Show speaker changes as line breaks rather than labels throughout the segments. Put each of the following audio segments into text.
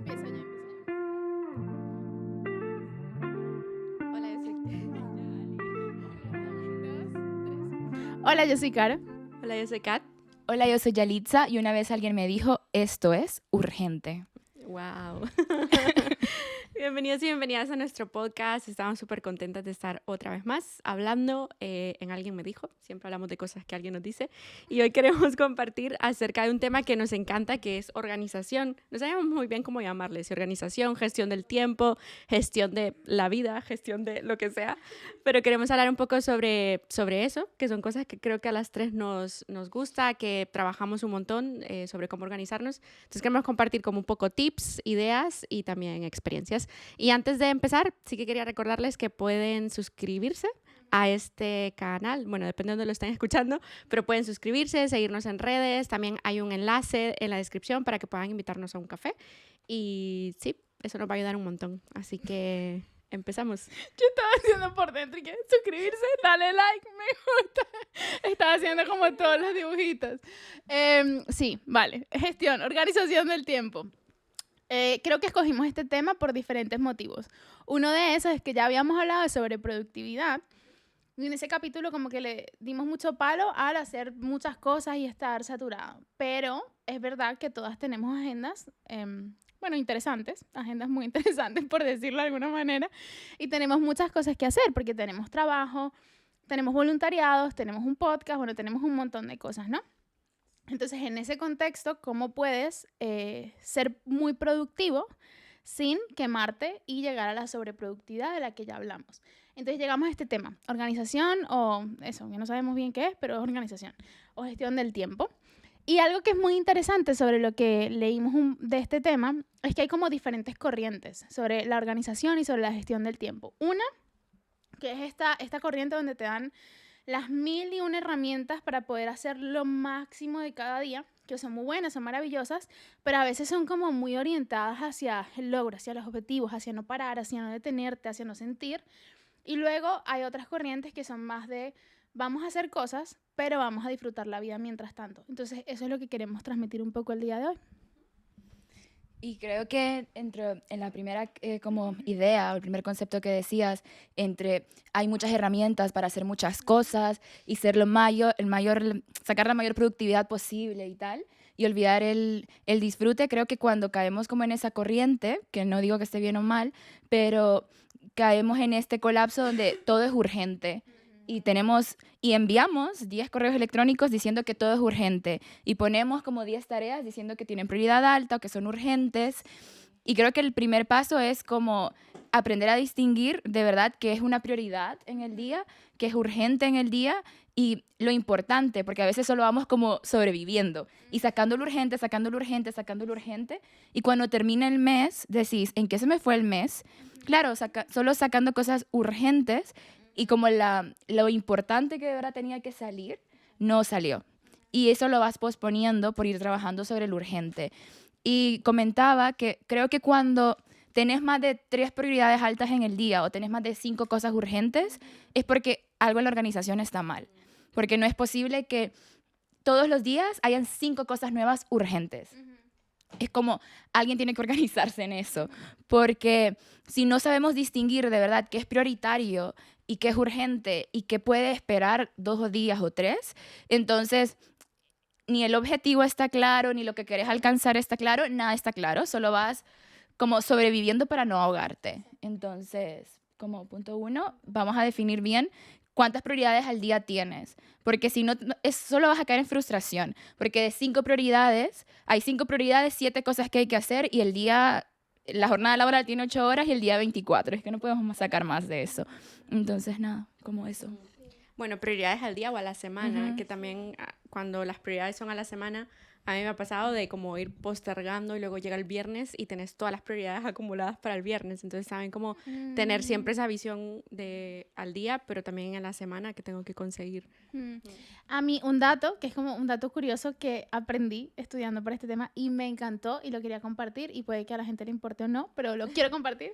empiezo yo. Hola, yo soy Cara.
Hola, yo soy Kat.
Hola, yo soy Yalitza y una vez alguien me dijo, esto es urgente.
Wow. Bienvenidos y bienvenidas a nuestro podcast. Estamos súper contentas de estar otra vez más hablando en Alguien me dijo. Siempre hablamos de cosas que alguien nos dice. Y hoy queremos compartir acerca de un tema que nos encanta, que es organización. No sabemos muy bien cómo llamarle, si organización, gestión del tiempo, gestión de la vida, gestión de lo que sea. Pero queremos hablar un poco sobre eso, que son cosas que creo que a las tres nos gusta, que trabajamos un montón sobre cómo organizarnos. Entonces queremos compartir como un poco tips, ideas y también experiencias. Y antes de empezar, sí que quería recordarles que pueden suscribirse a este canal, bueno, depende de dónde lo estén escuchando, pero pueden suscribirse, seguirnos en redes, también hay un enlace en la descripción para que puedan invitarnos a un café y sí, eso nos va a ayudar un montón, así que empezamos.
Yo estaba haciendo por dentro y que suscribirse, dale like, me gusta. Estaba haciendo como todos los dibujitos. Sí, vale. Gestión, organización del tiempo. Creo que escogimos este tema por diferentes motivos. Uno de esos es que ya habíamos hablado sobre productividad. Y en ese capítulo como que le dimos mucho palo al hacer muchas cosas y estar saturado. Pero es verdad que todas tenemos agendas, interesantes, agendas muy interesantes por decirlo de alguna manera. Y tenemos muchas cosas que hacer porque tenemos trabajo, tenemos voluntariados, tenemos un podcast, bueno, tenemos un montón de cosas, ¿no? Entonces, en ese contexto, ¿cómo puedes ser muy productivo sin quemarte y llegar a la sobreproductividad de la que ya hablamos? Entonces, llegamos a este tema, organización o eso, que no sabemos bien qué es, pero es organización o gestión del tiempo. Y algo que es muy interesante sobre lo que leímos de este tema es que hay como diferentes corrientes sobre la organización y sobre la gestión del tiempo. Una, que es esta corriente donde te dan las 1001 herramientas para poder hacer lo máximo de cada día, que son muy buenas, son maravillosas, pero a veces son como muy orientadas hacia el logro, hacia los objetivos, hacia no parar, hacia no detenerte, hacia no sentir. Y luego hay otras corrientes que son más de vamos a hacer cosas, pero vamos a disfrutar la vida mientras tanto. Entonces eso es lo que queremos transmitir un poco el día de hoy.
Y creo que en la primera como idea o el primer concepto que decías, hay muchas herramientas para hacer muchas cosas y ser sacar la mayor productividad posible y tal, y olvidar el disfrute. Creo que cuando caemos como en esa corriente, que no digo que esté bien o mal, pero caemos en este colapso donde todo es urgente. Y enviamos 10 correos electrónicos diciendo que todo es urgente. Y ponemos como 10 tareas diciendo que tienen prioridad alta o que son urgentes. Y creo que el primer paso es como aprender a distinguir de verdad qué es una prioridad en el día, qué es urgente en el día y lo importante, porque a veces solo vamos como sobreviviendo y sacando lo urgente, sacando lo urgente, sacando lo urgente. Y cuando termina el mes, decís, ¿en qué se me fue el mes? Claro, solo sacando cosas urgentes y como lo importante que de verdad tenía que salir, no salió. Y eso lo vas posponiendo por ir trabajando sobre lo urgente. Y comentaba que creo que cuando tenés más de 3 prioridades altas en el día o tenés más de 5 cosas urgentes, es porque algo en la organización está mal. Porque no es posible que todos los días hayan 5 cosas nuevas urgentes. Es como alguien tiene que organizarse en eso, porque si no sabemos distinguir de verdad qué es prioritario y qué es urgente y qué puede esperar 2 días o 3, entonces ni el objetivo está claro, ni lo que querés alcanzar está claro, nada está claro, solo vas como sobreviviendo para no ahogarte. Entonces, como punto 1, vamos a definir bien cuántas prioridades al día tienes, porque si no, solo vas a caer en frustración, porque de 5 prioridades, hay 5 prioridades, 7 cosas que hay que hacer y la jornada laboral tiene 8 horas y el día 24, es que no podemos sacar más de eso. Entonces, nada, como eso.
Bueno, prioridades al día o a la semana, que también cuando las prioridades son a la semana, a mí me ha pasado de como ir postergando y luego llega el viernes y tenés todas las prioridades acumuladas para el viernes. Entonces, saben cómo tener siempre esa visión de al día, pero también en la semana que tengo que conseguir.
A mí un dato, que es como un dato curioso que aprendí estudiando para este tema y me encantó y lo quería compartir y puede que a la gente le importe o no, pero lo quiero compartir.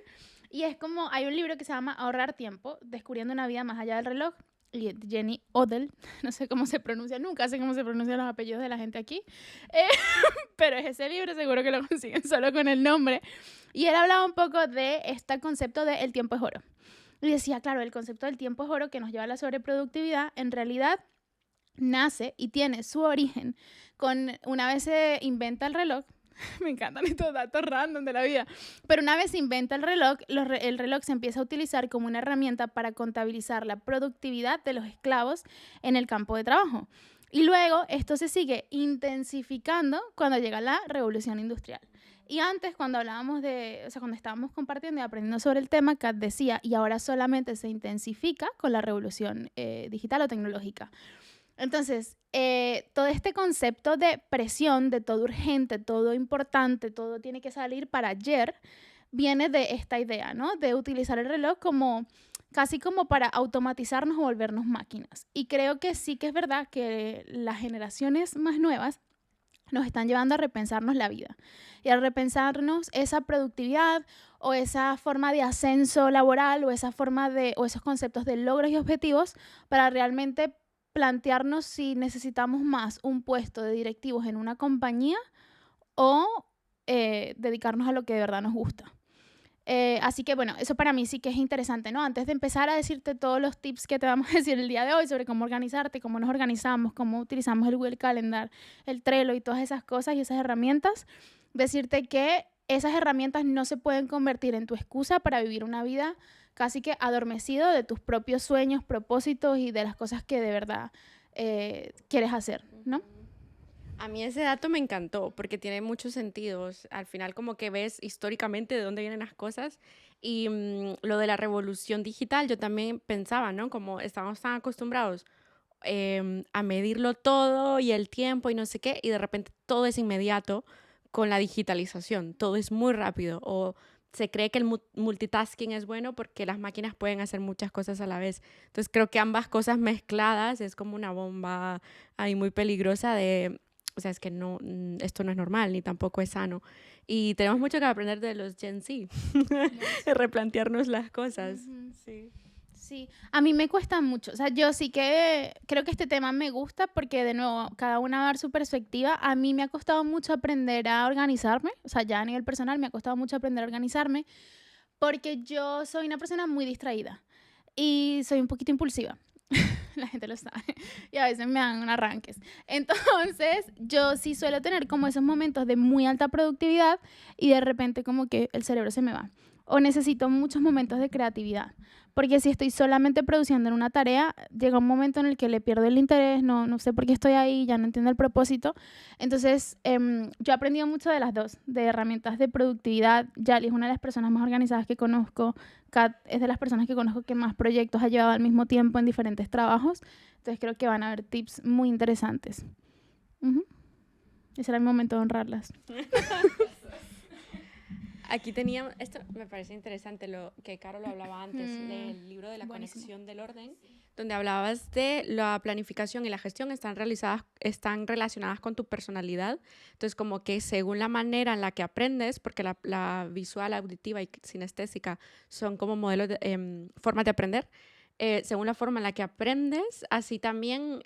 Y es como, hay un libro que se llama Ahorrar tiempo, descubriendo una vida más allá del reloj. y Jenny Odell, no sé cómo se pronuncia, nunca sé cómo se pronuncian los apellidos de la gente aquí, eh, pero es ese libro, seguro que lo consiguen solo con el nombre. Y él hablaba un poco de este concepto de el tiempo es oro. Y decía, claro, el concepto del tiempo es oro que nos lleva a la sobreproductividad, en realidad nace y tiene su origen con una vez se inventa el reloj. Me encantan estos datos random de la vida. Pero una vez se inventa el reloj, el reloj se empieza a utilizar como una herramienta para contabilizar la productividad de los esclavos en el campo de trabajo. Y luego esto se sigue intensificando cuando llega la revolución industrial. Y antes, cuando hablábamos de, o sea, cuando estábamos compartiendo y aprendiendo sobre el tema, Kat decía, y ahora solamente se intensifica con la revolución digital o tecnológica. Entonces, todo este concepto de presión, de todo urgente, todo importante, todo tiene que salir para ayer, viene de esta idea, ¿no? De utilizar el reloj como casi como para automatizarnos o volvernos máquinas. Y creo que sí que es verdad que las generaciones más nuevas nos están llevando a repensarnos la vida y a repensarnos esa productividad o esa forma de ascenso laboral o esa forma de, o esos conceptos de logros y objetivos para realmente plantearnos si necesitamos más un puesto de directivos en una compañía o dedicarnos a lo que de verdad nos gusta. Así que bueno, eso para mí sí que es interesante, ¿no? Antes de empezar a decirte todos los tips que te vamos a decir el día de hoy sobre cómo organizarte, cómo nos organizamos, cómo utilizamos el Google Calendar, el Trello y todas esas cosas y esas herramientas, decirte que esas herramientas no se pueden convertir en tu excusa para vivir una vida casi que adormecido de tus propios sueños, propósitos y de las cosas que de verdad quieres hacer, ¿no?
A mí ese dato me encantó porque tiene muchos sentidos. Al final como que ves históricamente de dónde vienen las cosas y lo de la revolución digital yo también pensaba, ¿no? Como estábamos tan acostumbrados a medirlo todo y el tiempo y no sé qué y de repente todo es inmediato con la digitalización, todo es muy rápido o se cree que el multitasking es bueno porque las máquinas pueden hacer muchas cosas a la vez. Entonces creo que ambas cosas mezcladas es como una bomba ahí muy peligrosa de, o sea, es que no, esto no es normal ni tampoco es sano. Y tenemos mucho que aprender de los Gen Z, replantearnos las cosas. Sí.
Sí, a mí me cuesta mucho. O sea, yo sí que creo que este tema me gusta porque, de nuevo, cada una va a dar su perspectiva. A mí me ha costado mucho aprender a organizarme. O sea, ya a nivel personal me ha costado mucho aprender a organizarme porque yo soy una persona muy distraída y soy un poquito impulsiva. La gente lo sabe. Y a veces me dan arranques. Entonces, yo sí suelo tener como esos momentos de muy alta productividad y de repente como que el cerebro se me va. O necesito muchos momentos de creatividad. Porque si estoy solamente produciendo en una tarea, llega un momento en el que le pierdo el interés, no sé por qué estoy ahí, ya no entiendo el propósito. Entonces, yo he aprendido mucho de las dos, de herramientas de productividad. Yali es una de las personas más organizadas que conozco. Kat es de las personas que conozco que más proyectos ha llevado al mismo tiempo en diferentes trabajos. Entonces, creo que van a haber tips muy interesantes. Ese era mi momento de honrarlas.
Aquí teníamos, esto me parece interesante, lo que Caro lo hablaba antes, del libro de la
Buenísimo.
conexión del orden, donde hablabas de la planificación y la gestión están relacionadas con tu personalidad. Entonces, como que según la manera en la que aprendes, porque la visual, auditiva y sinestésica son como modelos de formas de aprender, según la forma en la que aprendes, así también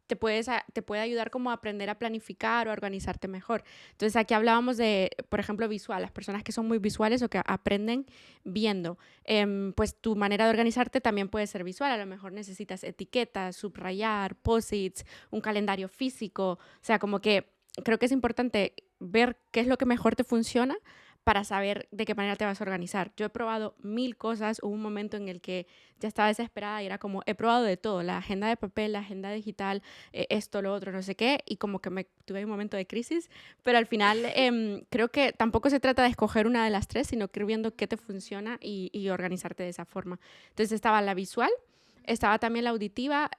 te puede ayudar como a aprender a planificar o a organizarte mejor. Entonces aquí hablábamos de, por ejemplo, visual, las personas que son muy visuales o que aprenden viendo. Pues tu manera de organizarte también puede ser visual. A lo mejor necesitas etiquetas, subrayar, post-its, un calendario físico. O sea, como que creo que es importante ver qué es lo que mejor te funciona para saber de qué manera te vas a organizar. Yo he probado 1000 cosas, hubo un momento en el que ya estaba desesperada y era como, he probado de todo, la agenda de papel, la agenda digital, esto, lo otro, no sé qué, y como que tuve un momento de crisis, pero al final creo que tampoco se trata de escoger una de las tres, sino que ir viendo qué te funciona y organizarte de esa forma. Entonces estaba la visual, estaba también la auditiva,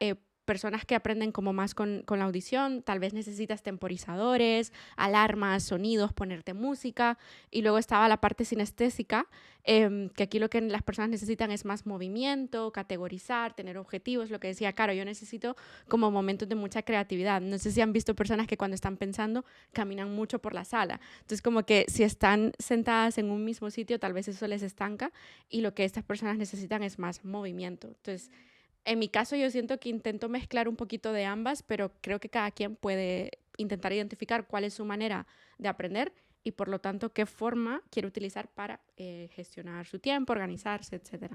personas que aprenden como más con la audición, tal vez necesitas temporizadores, alarmas, sonidos, ponerte música, y luego estaba la parte sinestésica, que aquí lo que las personas necesitan es más movimiento, categorizar, tener objetivos, lo que decía Caro, yo necesito como momentos de mucha creatividad. No sé si han visto personas que cuando están pensando caminan mucho por la sala, entonces como que si están sentadas en un mismo sitio, tal vez eso les estanca, y lo que estas personas necesitan es más movimiento. Entonces En mi caso yo siento que intento mezclar un poquito de ambas, pero creo que cada quien puede intentar identificar cuál es su manera de aprender y por lo tanto qué forma quiere utilizar para gestionar su tiempo, organizarse, etc.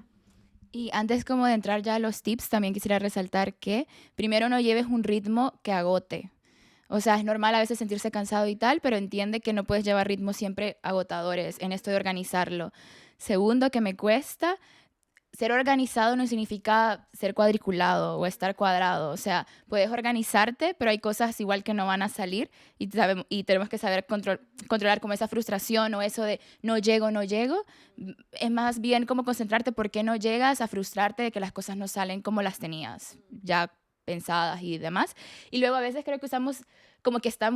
Y antes como de entrar ya a los tips, también quisiera resaltar que primero no lleves un ritmo que agote. O sea, es normal a veces sentirse cansado y tal, pero entiende que no puedes llevar ritmos siempre agotadores en esto de organizarlo. Segundo, que me cuesta, ser organizado no significa ser cuadriculado o estar cuadrado. O sea, puedes organizarte, pero hay cosas igual que no van a salir y tenemos que saber controlar como esa frustración o eso de no llego, no llego. Es más bien como concentrarte por qué no llegas a frustrarte de que las cosas no salen como las tenías ya pensadas y demás. Y luego a veces creo que usamos como que está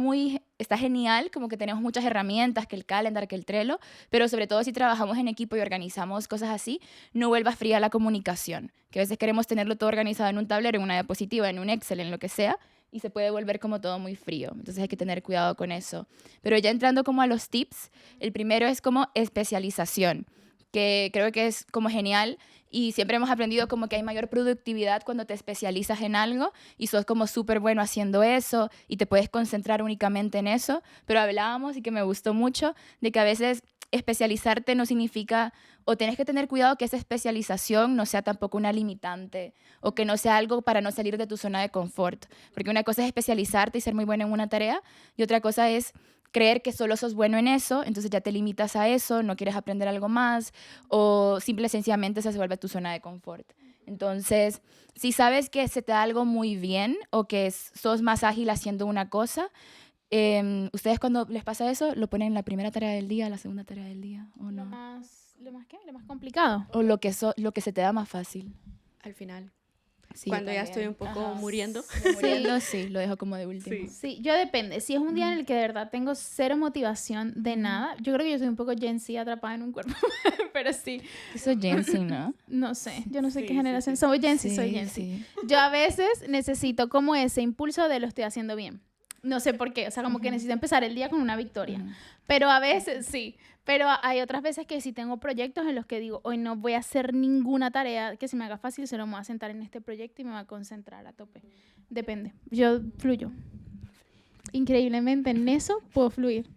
genial, como que tenemos muchas herramientas, que el calendar, que el Trello, pero sobre todo si trabajamos en equipo y organizamos cosas así, no vuelva fría la comunicación, que a veces queremos tenerlo todo organizado en un tablero, en una diapositiva, en un Excel, en lo que sea, y se puede volver como todo muy frío. Entonces hay que tener cuidado con eso. Pero ya entrando como a los tips, el primero es como especialización, que creo que es como genial y siempre hemos aprendido como que hay mayor productividad cuando te especializas en algo y sos como súper bueno haciendo eso y te puedes concentrar únicamente en eso, pero hablábamos y que me gustó mucho de que a veces especializarte no significa, o tenés que tener cuidado que esa especialización no sea tampoco una limitante o que no sea algo para no salir de tu zona de confort, porque una cosa es especializarte y ser muy bueno en una tarea y otra cosa es creer que solo sos bueno en eso, entonces ya te limitas a eso, no quieres aprender algo más o simple y sencillamente se vuelve tu zona de confort. Entonces, si sabes que se te da algo muy bien o que sos más ágil haciendo una cosa, ¿ustedes cuando les pasa eso lo ponen en la primera tarea del día, la segunda tarea del día o no?
Lo más complicado.
O lo que se te da más fácil.
Al final.
Sí,
Cuando ya
también.
estoy un poco
Ajá.
muriendo.
Muriendo, sí, lo dejo como de último.
Sí.
Sí, yo depende. Si es un día en el que de verdad tengo cero motivación de nada, yo creo que yo soy un poco Gen Z atrapada en un cuerpo, pero sí,
Eso es Gen Z, ¿no?
no sé, yo no sé
Sí,
qué
sí,
generación.
sí.
Somos Gen Z, soy
Sí,
Gen Z.
sí.
Yo a veces necesito como ese impulso de lo estoy haciendo bien. No sé por qué, o sea, como que necesito empezar el día con una victoria.
Ujú.
Pero a veces sí, pero hay otras veces que sí tengo proyectos en los que digo, hoy no voy a hacer ninguna tarea que se me haga fácil, solo me voy a sentar en este proyecto y me voy a concentrar a tope. Depende, yo fluyo. Increíblemente en eso puedo fluir.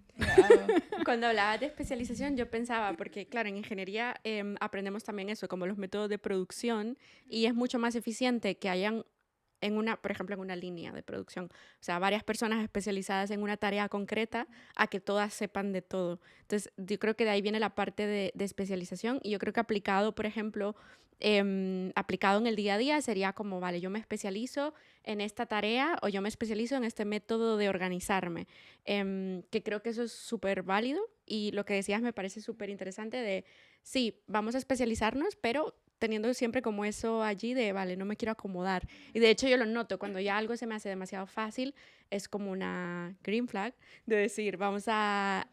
Cuando hablabas de especialización, yo pensaba, porque claro, en ingeniería aprendemos también eso, como los métodos de producción, y es mucho más eficiente que hayan por ejemplo, en una línea de producción, o sea, varias personas especializadas en una tarea concreta a que todas sepan de todo. Entonces, yo creo que de ahí viene la parte de especialización y yo creo que aplicado, por ejemplo, aplicado en el día a día sería como, vale, yo me especializo en esta tarea o yo me especializo en este método de organizarme, que creo que eso es súper válido y lo que decías me parece súper interesante de, sí, vamos a especializarnos, pero teniendo siempre como eso allí de, vale, no me quiero acomodar. Y de hecho yo lo noto, cuando ya algo se me hace demasiado fácil, es como una green flag de decir, vamos a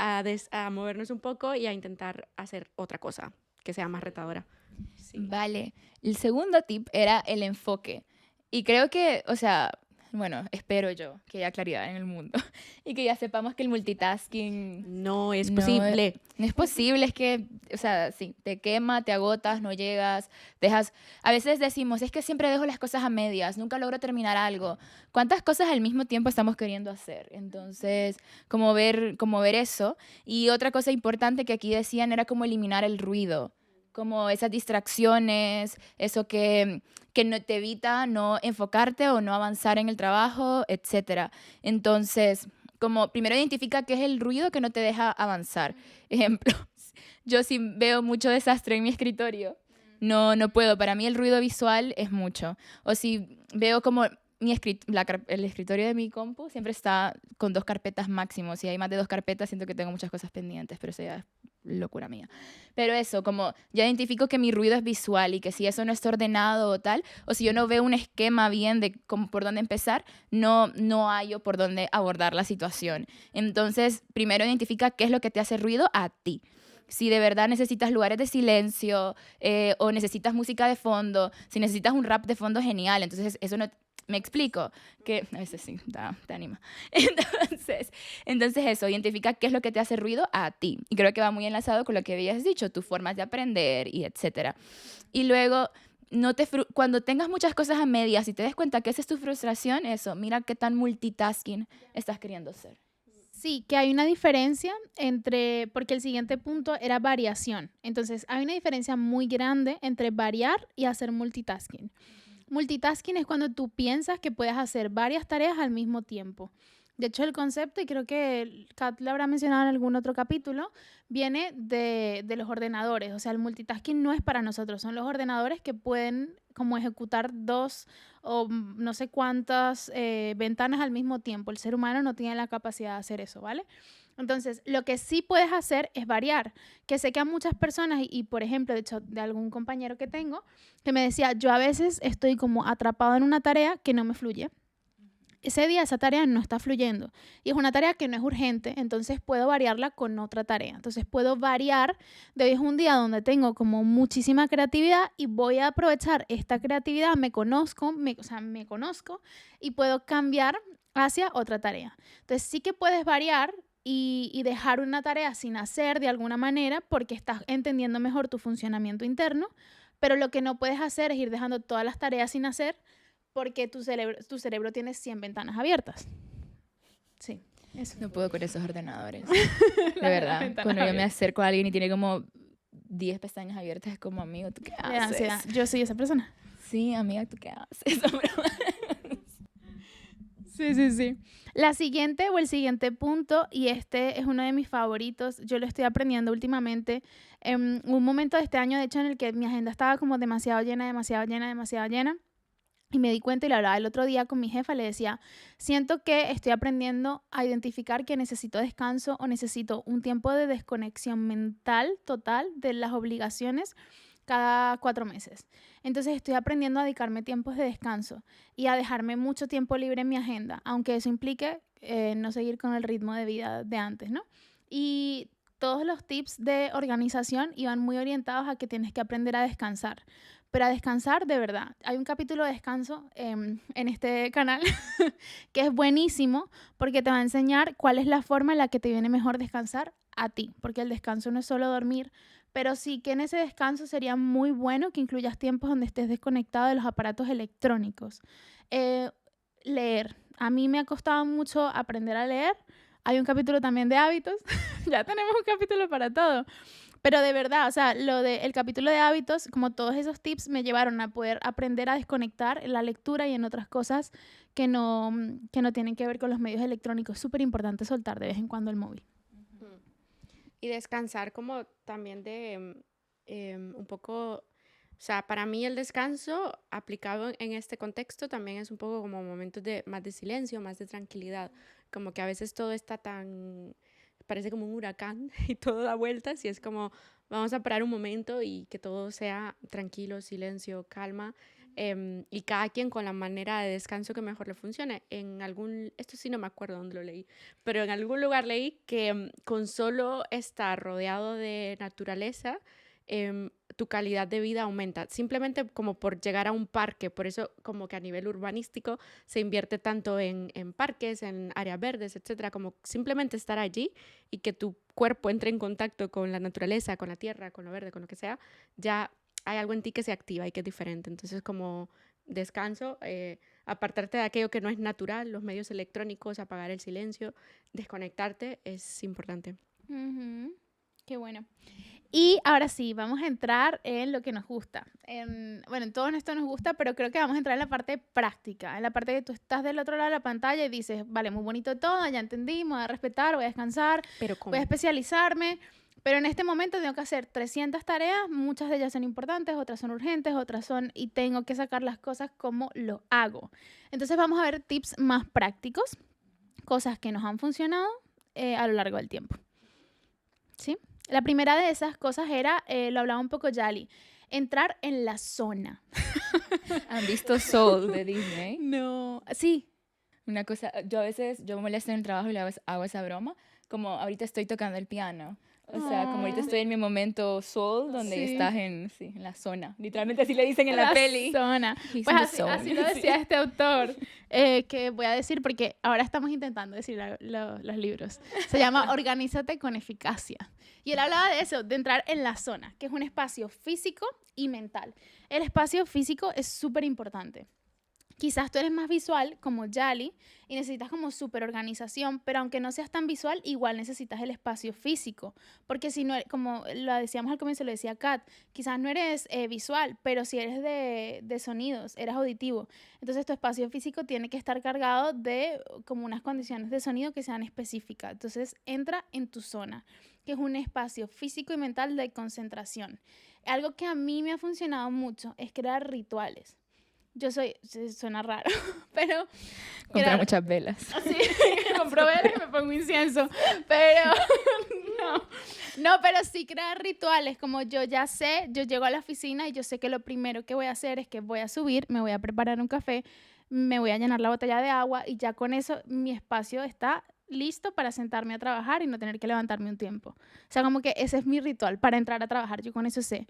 movernos un poco y a intentar hacer otra cosa que sea más retadora. Sí.
Vale. El segundo tip era el enfoque. Y creo que, o sea, bueno, espero yo que haya claridad en el mundo y que ya sepamos que el multitasking
No es
no
posible.
no es posible, es que, o sea, sí, te quema, te agotas, no llegas, dejas, a veces decimos, es que siempre dejo las cosas a medias, nunca logro terminar algo. ¿Cuántas cosas al mismo tiempo estamos queriendo hacer? Entonces, como ver eso. Y otra cosa importante que aquí decían era como eliminar el ruido, como esas distracciones, eso que no te evita no enfocarte o no avanzar en el trabajo, etcétera. Entonces, como primero identifica qué es el ruido que no te deja avanzar. Ejemplo, yo si veo mucho desastre en mi escritorio, no puedo. Para mí el ruido visual es mucho. O si veo como el escritorio de mi compu siempre está con 2 carpetas máximo. Si hay más de 2 carpetas, siento que tengo muchas cosas pendientes, pero eso ya es locura mía. Pero eso, como ya identifico que mi ruido es visual y que si eso no está ordenado o tal, o si yo no veo un esquema bien de por dónde empezar, no hallo por dónde abordar la situación. Entonces, primero identifica qué es lo que te hace ruido a ti. Si de verdad necesitas lugares de silencio o necesitas música de fondo, si necesitas un rap de fondo, genial. Entonces, eso no... ¿Me explico? Que a veces sí, te anima. Entonces eso, identifica qué es lo que te hace ruido a ti. Y creo que va muy enlazado con lo que habías dicho, tus formas de aprender y etcétera. Y luego, cuando tengas muchas cosas a medias y te des cuenta que esa es tu frustración, eso, mira qué tan multitasking estás queriendo ser.
Sí, que hay una diferencia porque el siguiente punto era variación. Entonces, hay una diferencia muy grande entre variar y hacer multitasking. Multitasking es cuando tú piensas que puedes hacer varias tareas al mismo tiempo. De hecho, el concepto, y creo que Kat lo habrá mencionado en algún otro capítulo, viene de los ordenadores. O sea, el multitasking no es para nosotros, son los ordenadores que pueden como ejecutar 2 o no sé cuántas ventanas al mismo tiempo. El ser humano no tiene la capacidad de hacer eso, ¿vale? Entonces, lo que sí puedes hacer es variar, que sé que a muchas personas, y por ejemplo, de hecho, de algún compañero que tengo, que me decía, yo a veces estoy como atrapado en una tarea que no me fluye. Ese día esa tarea no está fluyendo y es una tarea que no es urgente, entonces puedo variarla con otra tarea. Entonces puedo variar, de hoy es un día donde tengo como muchísima creatividad y voy a aprovechar esta creatividad, me conozco y puedo cambiar hacia otra tarea. Entonces sí que puedes variar y dejar una tarea sin hacer de alguna manera porque estás entendiendo mejor tu funcionamiento interno, pero lo que no puedes hacer es ir dejando todas las tareas sin hacer porque tu cerebro tiene 100 ventanas abiertas. Sí, eso.
No puedo con esos ordenadores. De verdad. Cuando yo me acerco a alguien y tiene como 10 pestañas abiertas, es como, amigo, ¿tú qué haces?
Yo soy esa persona.
Sí, amiga, ¿tú qué haces?
Sí. La siguiente o el siguiente punto, y este es uno de mis favoritos, yo lo estoy aprendiendo últimamente. Un momento de este año, de hecho, en el que mi agenda estaba como demasiado llena. Y me di cuenta y lo hablaba el otro día con mi jefa, le decía, siento que estoy aprendiendo a identificar que necesito descanso o necesito un tiempo de desconexión mental total de las obligaciones cada 4 meses. Entonces estoy aprendiendo a dedicarme tiempos de descanso y a dejarme mucho tiempo libre en mi agenda, aunque eso implique no seguir con el ritmo de vida de antes, ¿no? Y todos los tips de organización iban muy orientados a que tienes que aprender a descansar. Pero a descansar de verdad. Hay un capítulo de descanso en este canal que es buenísimo porque te va a enseñar cuál es la forma en la que te viene mejor descansar a ti. Porque el descanso no es solo dormir, pero sí que en ese descanso sería muy bueno que incluyas tiempos donde estés desconectado de los aparatos electrónicos. Leer. A mí me ha costado mucho aprender a leer. Hay un capítulo también de hábitos. Ya tenemos un capítulo para todo. Pero de verdad, o sea, el capítulo de hábitos, como todos esos tips, me llevaron a poder aprender a desconectar en la lectura y en otras cosas que no tienen que ver con los medios electrónicos. Es súper importante soltar de vez en cuando el móvil.
Y descansar como también de un poco, o sea, para mí el descanso aplicado en este contexto también es un poco como momentos más de silencio, más de tranquilidad. Como que a veces todo está parece como un huracán y todo da vueltas y es como vamos a parar un momento y que todo sea tranquilo, silencio, calma y cada quien con la manera de descanso que mejor le funcione. Esto sí no me acuerdo dónde lo leí, pero en algún lugar leí que con solo estar rodeado de naturaleza tu calidad de vida aumenta, simplemente como por llegar a un parque. Por eso como que a nivel urbanístico se invierte tanto en parques, en áreas verdes, etcétera, como simplemente estar allí y que tu cuerpo entre en contacto con la naturaleza, con la tierra, con lo verde, con lo que sea, ya hay algo en ti que se activa y que es diferente. Entonces como descanso, apartarte de aquello que no es natural, los medios electrónicos, apagar el silencio, desconectarte es importante.
Uh-huh. Qué bueno. Y ahora sí, vamos a entrar en lo que nos gusta. Bueno, en todo esto nos gusta, pero creo que vamos a entrar en la parte práctica, en la parte que tú estás del otro lado de la pantalla y dices, vale, muy bonito todo, ya entendí, me voy a respetar, voy a descansar, voy a especializarme, pero en este momento tengo que hacer 300 tareas, muchas de ellas son importantes, otras son urgentes, y tengo que sacar las cosas como lo hago. Entonces vamos a ver tips más prácticos, cosas que nos han funcionado a lo largo del tiempo. ¿Sí? La primera de esas cosas era, lo hablaba un poco Yali, entrar en la zona.
¿Han visto Soul de Disney?
No, sí.
Una cosa, yo a veces, yo me molesto en el trabajo y le hago esa broma, como ahorita estoy tocando el piano. O sea, como ahorita estoy en mi momento soul, donde
Sí.
estás en la zona. Literalmente así le dicen en la peli.
Zona.
He's
Pues
in the
así,
zone.
así lo decía
Sí.
este autor, que voy a decir porque ahora estamos intentando decir los libros. Se llama Organízate con eficacia. Y él hablaba de eso, de entrar en la zona, que es un espacio físico y mental. El espacio físico es súper importante. Quizás tú eres más visual, como Yali, y necesitas como súper organización, pero aunque no seas tan visual, igual necesitas el espacio físico. Porque si no, como lo decíamos al comienzo, lo decía Kat, quizás no eres visual, pero si eres de sonidos, eres auditivo. Entonces tu espacio físico tiene que estar cargado de como unas condiciones de sonido que sean específicas. Entonces entra en tu zona, que es un espacio físico y mental de concentración. Algo que a mí me ha funcionado mucho es crear rituales. Yo suena raro, pero...
Comprar muchas velas.
Sí, compro velas y me pongo incienso, pero no, pero sí crear rituales, como yo ya sé, yo llego a la oficina y yo sé que lo primero que voy a hacer es que voy a subir, me voy a preparar un café, me voy a llenar la botella de agua y ya con eso mi espacio está listo para sentarme a trabajar y no tener que levantarme un tiempo. O sea, como que ese es mi ritual para entrar a trabajar, yo con eso sé.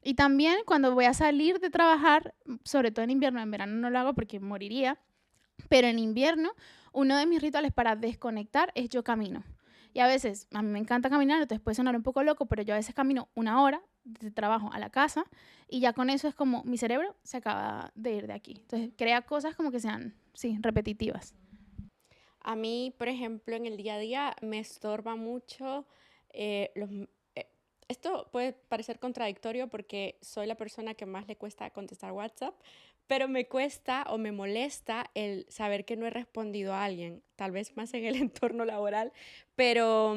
Y también cuando voy a salir de trabajar, sobre todo en invierno, en verano no lo hago porque moriría, pero en invierno uno de mis rituales para desconectar es yo camino. Y a veces, a mí me encanta caminar, entonces puede sonar un poco loco, pero yo a veces camino 1 hora de trabajo a la casa y ya con eso es como mi cerebro se acaba de ir de aquí. Entonces crea cosas como que sean, sí, repetitivas.
A mí, por ejemplo, en el día a día me estorba mucho esto puede parecer contradictorio porque soy la persona que más le cuesta contestar WhatsApp, pero me cuesta o me molesta el saber que no he respondido a alguien, tal vez más en el entorno laboral, pero,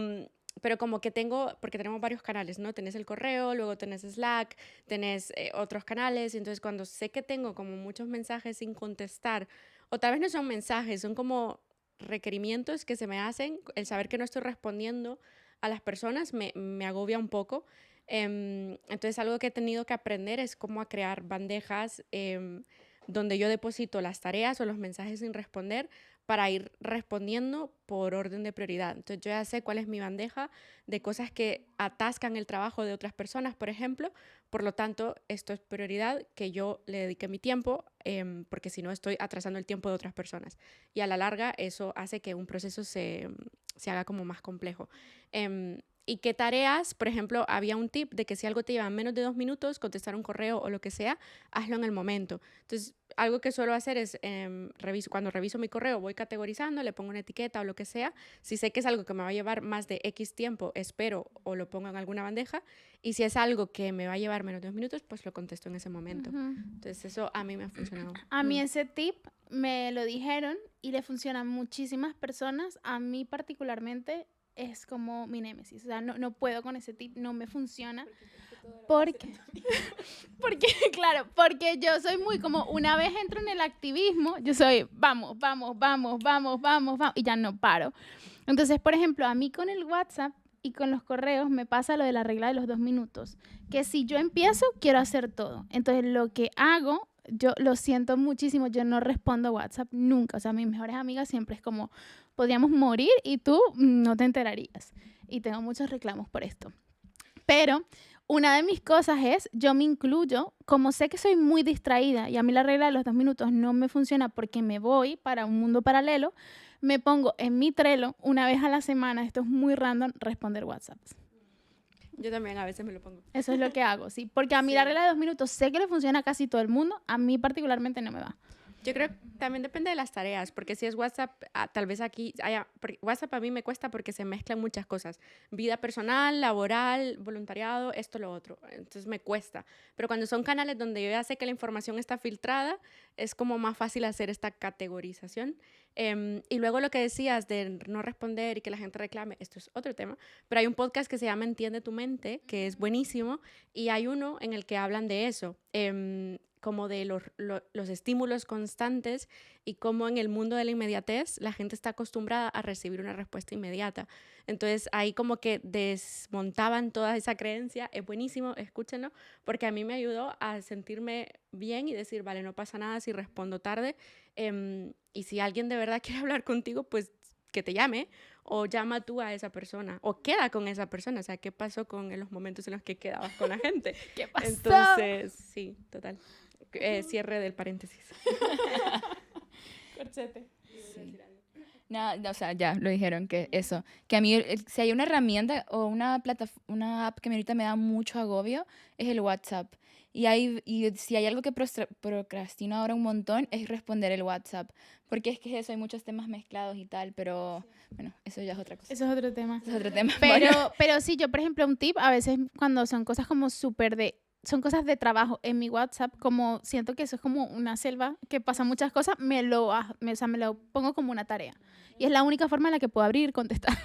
pero como que porque tenemos varios canales, ¿no? Tenés el correo, luego tenés Slack, tenés otros canales, y entonces cuando sé que tengo como muchos mensajes sin contestar, o tal vez no son mensajes, son como requerimientos que se me hacen, el saber que no estoy respondiendo a las personas me agobia un poco. Entonces algo que he tenido que aprender es cómo a crear bandejas donde yo deposito las tareas o los mensajes sin responder para ir respondiendo por orden de prioridad. Entonces yo ya sé cuál es mi bandeja de cosas que atascan el trabajo de otras personas, por ejemplo. Por lo tanto, esto es prioridad que yo le dedique mi tiempo, porque si no estoy atrasando el tiempo de otras personas. Y a la larga eso hace que un proceso se haga como más complejo. ¿Y qué tareas? Por ejemplo, había un tip de que si algo te lleva menos de 2 minutos, contestar un correo o lo que sea, hazlo en el momento. Entonces, algo que suelo hacer es, cuando reviso mi correo, voy categorizando, le pongo una etiqueta o lo que sea. Si sé que es algo que me va a llevar más de X tiempo, espero o lo pongo en alguna bandeja. Y si es algo que me va a llevar menos de 2 minutos, pues lo contesto en ese momento. Entonces, eso a mí me ha funcionado.
A mí ese tip me lo dijeron y le funciona a muchísimas personas. A mí particularmente es como mi némesis. O sea, no puedo con ese tip, no me funciona. Porque yo soy muy como, una vez entro en el activismo, yo soy, vamos, y ya no paro. Entonces, por ejemplo, a mí con el WhatsApp y con los correos me pasa lo de la regla de los 2 minutos, que si yo empiezo, quiero hacer todo. Entonces, lo que hago, yo lo siento muchísimo, yo no respondo WhatsApp nunca. O sea, mis mejores amigas siempre es como, podríamos morir y tú no te enterarías. Y tengo muchos reclamos por esto. Pero una de mis cosas es, yo me incluyo, como sé que soy muy distraída y a mí la regla de los 2 minutos no me funciona porque me voy para un mundo paralelo, me pongo en mi Trello una vez a la semana, esto es muy random, responder WhatsApps.
Yo también a veces me lo pongo.
Eso es lo que hago, sí. Porque a mí la regla de 2 minutos sé que le funciona a casi todo el mundo, a mí particularmente no me va.
Yo creo que también depende de las tareas, porque si es WhatsApp, tal vez aquí WhatsApp a mí me cuesta porque se mezclan muchas cosas. Vida personal, laboral, voluntariado, esto, lo otro. Entonces me cuesta. Pero cuando son canales donde yo ya sé que la información está filtrada, es como más fácil hacer esta categorización. Y luego lo que decías de no responder y que la gente reclame, esto es otro tema, pero hay un podcast que se llama Entiende tu mente, que es buenísimo, y hay uno en el que hablan de eso. Como de los estímulos constantes y cómo en el mundo de la inmediatez la gente está acostumbrada a recibir una respuesta inmediata. Entonces ahí como que desmontaban toda esa creencia. Es buenísimo, escúchenlo, porque a mí me ayudó a sentirme bien y decir, vale, no pasa nada si respondo tarde, y si alguien de verdad quiere hablar contigo, pues que te llame, o llama tú a esa persona, o queda con esa persona. O sea, ¿qué pasó con los momentos en los que quedabas con la gente?
¿Qué pasó?
Entonces, sí, total. Cierre del paréntesis.
Corchete.
Sí. No, o sea, ya lo dijeron, que eso. Que a mí, si hay una herramienta o una app que ahorita me da mucho agobio, es el WhatsApp. Y si hay algo que procrastino ahora un montón, es responder el WhatsApp. Porque es que eso, hay muchos temas mezclados y tal, pero bueno, eso ya es otra cosa.
Eso es otro tema.
Eso es otro tema.
Pero sí, yo, por ejemplo, un tip, a veces cuando son cosas como son cosas de trabajo en mi WhatsApp, como siento que eso es como una selva que pasa muchas cosas, me lo pongo como una tarea. Y es la única forma en la que puedo abrir y contestar.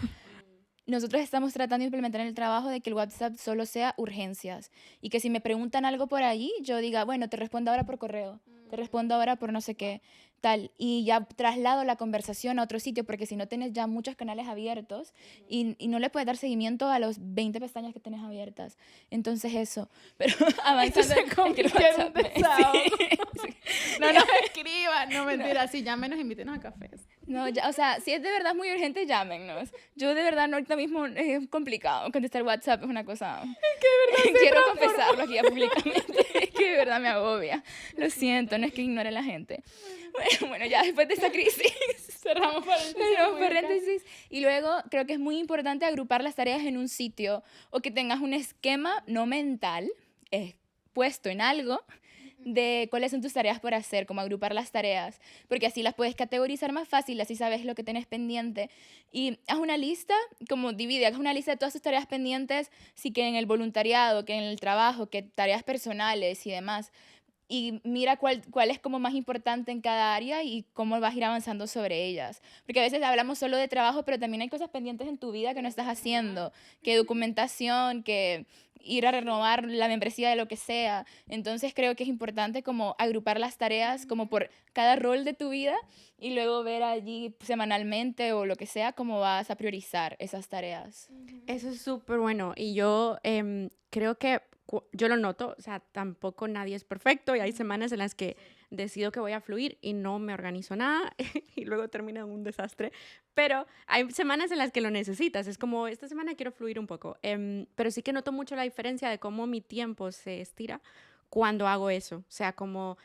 Nosotros estamos tratando de implementar en el trabajo de que el WhatsApp solo sea urgencias. Y que si me preguntan algo por allí, yo diga, bueno, te respondo ahora por correo, te respondo ahora por no sé qué, tal. Y ya traslado la conversación a otro sitio, porque si no tienes ya muchos canales abiertos y no le puedes dar seguimiento a los 20 pestañas que tienes abiertas. Entonces eso. Pero avanzando
se convirtió en un desahogo.
Sí.
No nos escriban, no mentira, sí, llámenos, invítenos a cafés.
No, ya, o sea, si es de verdad muy urgente, llámenos. Yo de verdad, no, ahorita mismo es complicado. Contestar WhatsApp es una cosa... Es que de verdad quiero confesarlo aquí ya públicamente. Es que de verdad me agobia. Lo siento, no es que ignore a la gente. Bueno, ya después de esta crisis...
Cerramos
paréntesis. Y luego creo que es muy importante agrupar las tareas en un sitio o que tengas un esquema no mental puesto en algo de cuáles son tus tareas por hacer, como agrupar las tareas, porque así las puedes categorizar más fácil, así sabes lo que tienes pendiente. Y haz una lista, haz una lista de todas tus tareas pendientes, sí, que en el voluntariado, que en el trabajo, que tareas personales y demás. Y mira cuál es como más importante en cada área y cómo vas a ir avanzando sobre ellas. Porque a veces hablamos solo de trabajo, pero también hay cosas pendientes en tu vida que no estás haciendo, que documentación, que ir a renovar la membresía de lo que sea. Entonces creo que es importante como agrupar las tareas como por cada rol de tu vida y luego ver allí semanalmente o lo que sea cómo vas a priorizar esas tareas.
Eso es súper bueno. Y yo creo que yo lo noto, o sea, tampoco nadie es perfecto y hay semanas en las que decido que voy a fluir y no me organizo nada y luego termina en un desastre, pero hay semanas en las que lo necesitas, es como esta semana quiero fluir un poco, pero sí que noto mucho la diferencia de cómo mi tiempo se estira cuando hago eso, o sea, como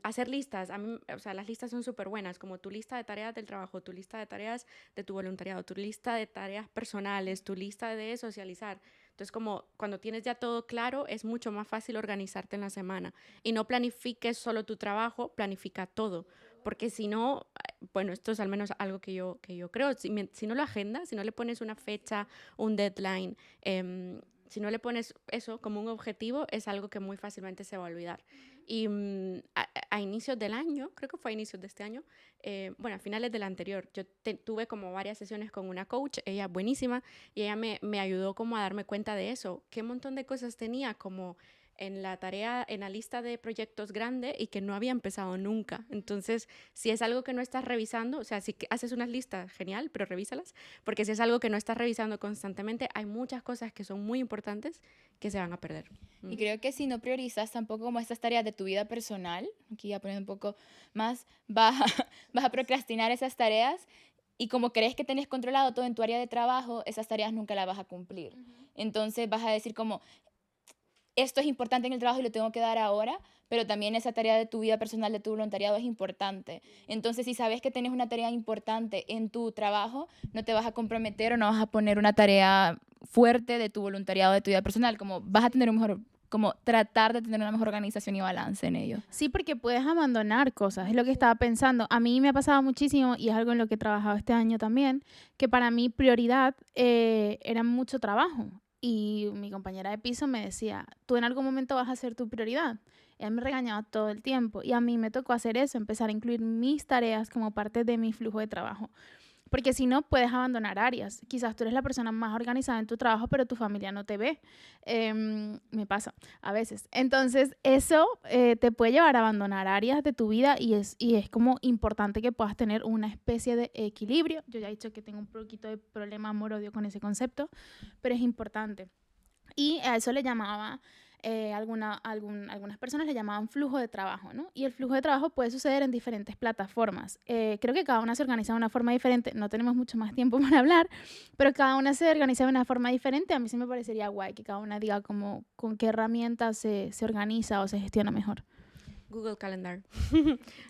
hacer listas, a mí, o sea, las listas son súper buenas, como tu lista de tareas del trabajo, tu lista de tareas de tu voluntariado, tu lista de tareas personales, tu lista de socializar. Entonces, como cuando tienes ya todo claro, es mucho más fácil organizarte en la semana. Y no planifiques solo tu trabajo, planifica todo. Porque si no, bueno, esto es al menos algo que yo creo, si no lo agendas, si no le pones una fecha, un deadline, si no le pones eso como un objetivo, es algo que muy fácilmente se va a olvidar. Y a inicios del año, creo que fue a inicios de este año, bueno, a finales del anterior, yo tuve como varias sesiones con una coach, ella buenísima, y ella me ayudó como a darme cuenta de eso, qué montón de cosas tenía como en la tarea, en la lista de proyectos grande y que no había empezado nunca. Entonces, si es algo que no estás revisando, o sea, si haces unas listas, genial, pero revísalas, porque si es algo que no estás revisando constantemente, hay muchas cosas que son muy importantes que se van a perder.
Y creo que si no priorizas tampoco como estas tareas de tu vida personal, aquí ya poniendo un poco más, vas a procrastinar esas tareas y como crees que tenés controlado todo en tu área de trabajo, esas tareas nunca las vas a cumplir. Entonces vas a decir como, esto es importante en el trabajo y lo tengo que dar ahora, pero también esa tarea de tu vida personal, de tu voluntariado es importante. Entonces, si sabes que tienes una tarea importante en tu trabajo, no te vas a comprometer o no vas a poner una tarea fuerte de tu voluntariado, de tu vida personal, como vas a tener como tratar de tener una mejor organización y balance en ello.
Sí, porque puedes abandonar cosas, es lo que estaba pensando. A mí me ha pasado muchísimo, y es algo en lo que he trabajado este año también, que para mí prioridad era mucho trabajo. Y mi compañera de piso me decía, tú en algún momento vas a ser tu prioridad. Ella me regañaba todo el tiempo y a mí me tocó hacer eso, empezar a incluir mis tareas como parte de mi flujo de trabajo. Porque si no, puedes abandonar áreas. Quizás tú eres la persona más organizada en tu trabajo, pero tu familia no te ve. Me pasa a veces. Entonces, eso te puede llevar a abandonar áreas de tu vida y es como importante que puedas tener una especie de equilibrio. Yo ya he dicho que tengo un poquito de problema amor-odio con ese concepto, pero es importante. Y a eso le llamaba algunas personas le llamaban flujo de trabajo, ¿no? Y el flujo de trabajo puede suceder en diferentes plataformas. Creo que cada una se organiza de una forma diferente. No tenemos mucho más tiempo para hablar, pero cada una se organiza de una forma diferente. A mí sí me parecería guay que cada una diga como con qué herramientas se organiza o se gestiona mejor.
Google Calendar.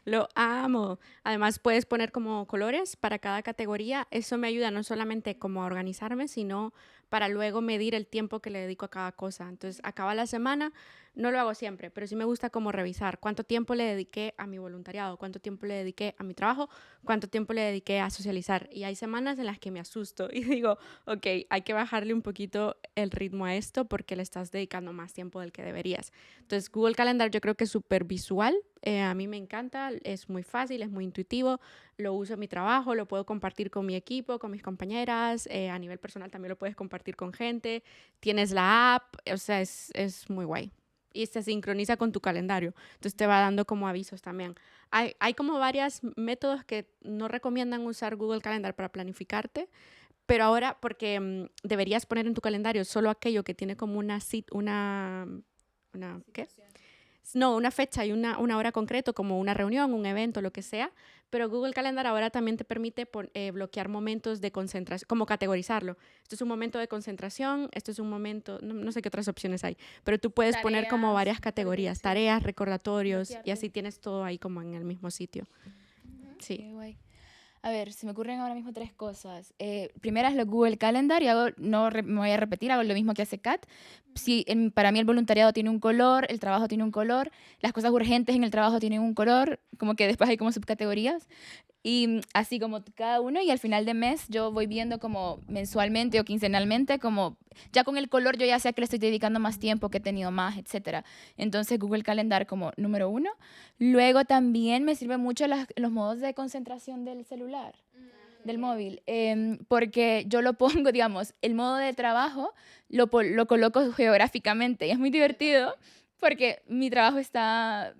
Lo amo. Además, puedes poner como colores para cada categoría. Eso me ayuda no solamente como a organizarme, sino para luego medir el tiempo que le dedico a cada cosa. Entonces, acaba la semana, no lo hago siempre, pero sí me gusta como revisar cuánto tiempo le dediqué a mi voluntariado, cuánto tiempo le dediqué a mi trabajo, cuánto tiempo le dediqué a socializar. Y hay semanas en las que me asusto y digo, ok, hay que bajarle un poquito el ritmo a esto porque le estás dedicando más tiempo del que deberías. Entonces, Google Calendar yo creo que es súper visual. A mí me encanta, es muy fácil, es muy intuitivo, lo uso en mi trabajo, lo puedo compartir con mi equipo, con mis compañeras, a nivel personal también lo puedes compartir con gente, tienes la app, o sea, es muy guay. Y se sincroniza con tu calendario, entonces te va dando como avisos también. Hay como varios métodos que no recomiendan usar Google Calendar para planificarte, pero ahora, porque deberías poner en tu calendario solo aquello que tiene como una ¿qué? No, una fecha y una hora concreto, como una reunión, un evento, lo que sea, pero Google Calendar ahora también te permite bloquear momentos de concentración, como categorizarlo. Esto es un momento de concentración, esto es un momento, no sé qué otras opciones hay, pero tú puedes poner como varias categorías, tareas, recordatorios, y así tienes todo ahí como en el mismo sitio. Sí.
Qué guay. A ver, se me ocurren ahora mismo 3 cosas. Primera es lo Google Calendar y me voy a repetir, hago lo mismo que hace Kat. Si, para mí el voluntariado tiene un color, el trabajo tiene un color, las cosas urgentes en el trabajo tienen un color, como que después hay como subcategorías. Y así como cada uno, y al final de mes yo voy viendo como mensualmente o quincenalmente, como ya con el color yo ya sé que le estoy dedicando más tiempo, que he tenido más, etcétera. Entonces Google Calendar como número 1. Luego también me sirven mucho los modos de concentración del celular, del móvil, porque yo lo pongo, digamos, el modo de trabajo lo coloco geográficamente y es muy divertido porque mi trabajo está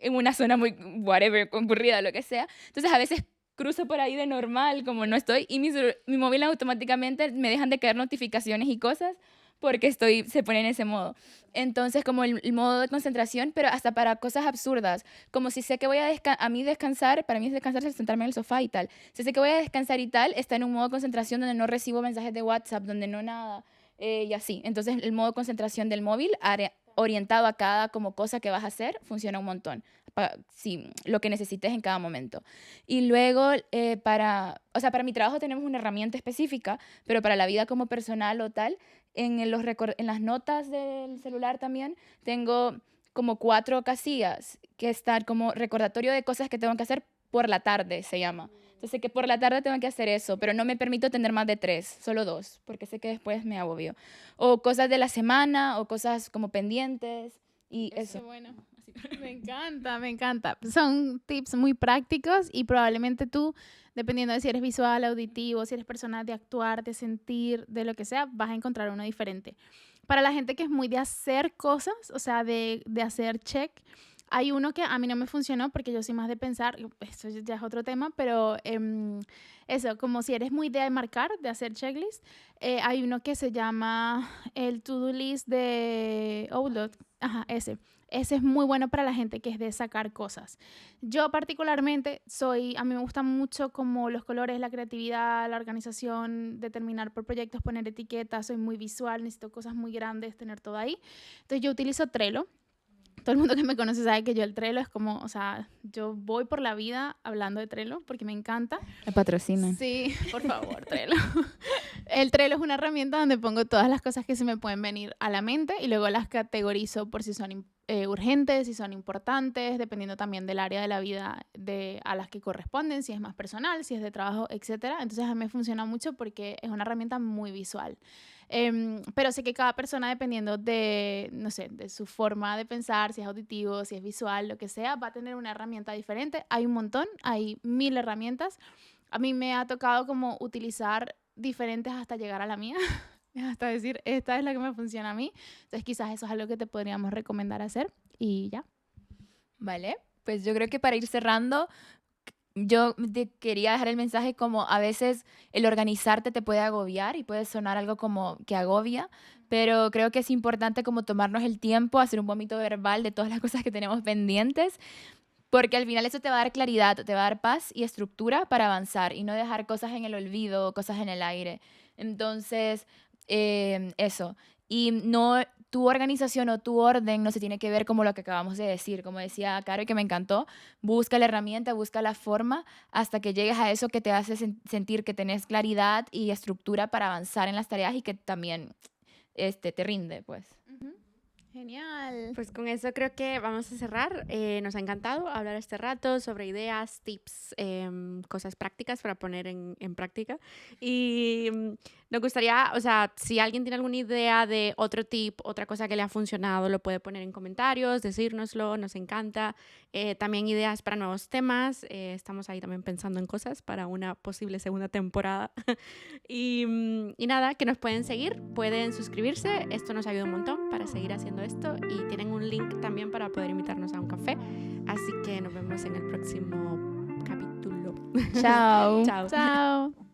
en una zona muy, whatever, concurrida, lo que sea. Entonces, a veces cruzo por ahí de normal, como no estoy, y mi móvil automáticamente me dejan de caer notificaciones y cosas porque se pone en ese modo. Entonces, como el modo de concentración, pero hasta para cosas absurdas, como si sé que voy a mí descansar, para mí es descansar es sentarme en el sofá y tal. Si sé que voy a descansar y tal, está en un modo de concentración donde no recibo mensajes de WhatsApp, donde no nada, y así. Entonces, el modo de concentración del móvil orientado a cada como cosa que vas a hacer, funciona un montón. Sí, lo que necesites en cada momento. Y luego, para mi trabajo tenemos una herramienta específica, pero para la vida como personal o tal, en las notas del celular también tengo como 4 casillas que están como recordatorio de cosas que tengo que hacer por la tarde, se llama. Entonces sé que por la tarde tengo que hacer eso, pero no me permito tener más de 3, solo 2, porque sé que después me agobio. O cosas de la semana, o cosas como pendientes, y eso.
Bueno, me encanta, me encanta. Son tips muy prácticos y probablemente tú, dependiendo de si eres visual, auditivo, si eres persona de actuar, de sentir, de lo que sea, vas a encontrar uno diferente. Para la gente que es muy de hacer cosas, o sea, de hacer check, hay uno que a mí no me funcionó porque yo soy más de pensar, esto ya es otro tema, pero eso, como si eres muy de marcar, de hacer checklist, hay uno que se llama el to-do list de Outlook. Ajá, ese. Ese es muy bueno para la gente que es de sacar cosas. Yo particularmente a mí me gustan mucho como los colores, la creatividad, la organización, determinar por proyectos, poner etiquetas, soy muy visual, necesito cosas muy grandes, tener todo ahí. Entonces yo utilizo Trello. Todo el mundo que me conoce sabe que yo el Trello es como, o sea, yo voy por la vida hablando de Trello porque me encanta.
Me patrocinan.
Sí, por favor, Trello. El Trello es una herramienta donde pongo todas las cosas que se me pueden venir a la mente y luego las categorizo por si son urgentes, si son importantes, dependiendo también del área de la vida a las que corresponden, si es más personal, si es de trabajo, etc. Entonces a mí me funciona mucho porque es una herramienta muy visual. Pero sé que cada persona, dependiendo de, no sé, de su forma de pensar, si es auditivo, si es visual, lo que sea, va a tener una herramienta diferente. Hay un montón, hay 1000 herramientas. A mí me ha tocado como utilizar diferentes hasta llegar a la mía, hasta decir, esta es la que me funciona a mí. Entonces quizás eso es algo que te podríamos recomendar hacer y ya.
Vale, pues yo creo que para ir cerrando, yo te quería dejar el mensaje como a veces el organizarte te puede agobiar y puede sonar algo como que agobia, pero creo que es importante como tomarnos el tiempo, hacer un vómito verbal de todas las cosas que tenemos pendientes, porque al final eso te va a dar claridad, te va a dar paz y estructura para avanzar y no dejar cosas en el olvido, cosas en el aire. Entonces, eso. Y no, tu organización o tu orden no se tiene que ver como lo que acabamos de decir. Como decía Caro, y que me encantó, busca la herramienta, busca la forma hasta que llegues a eso que te hace sentir que tenés claridad y estructura para avanzar en las tareas y que también te rinde, pues.
Ujú. Genial.
Pues con eso creo que vamos a cerrar. Nos ha encantado hablar este rato sobre ideas, tips, cosas prácticas para poner en práctica. Y nos gustaría, o sea, si alguien tiene alguna idea de otro tip, otra cosa que le ha funcionado, lo puede poner en comentarios, decírnoslo, nos encanta. También ideas para nuevos temas. Estamos ahí también pensando en cosas para una posible segunda temporada. Y nada, que nos pueden seguir, pueden suscribirse. Esto nos ayuda un montón para seguir haciendo esto y tienen un link también para poder invitarnos a un café. Así que nos vemos en el próximo capítulo.
Chao.
Chao.
Chao.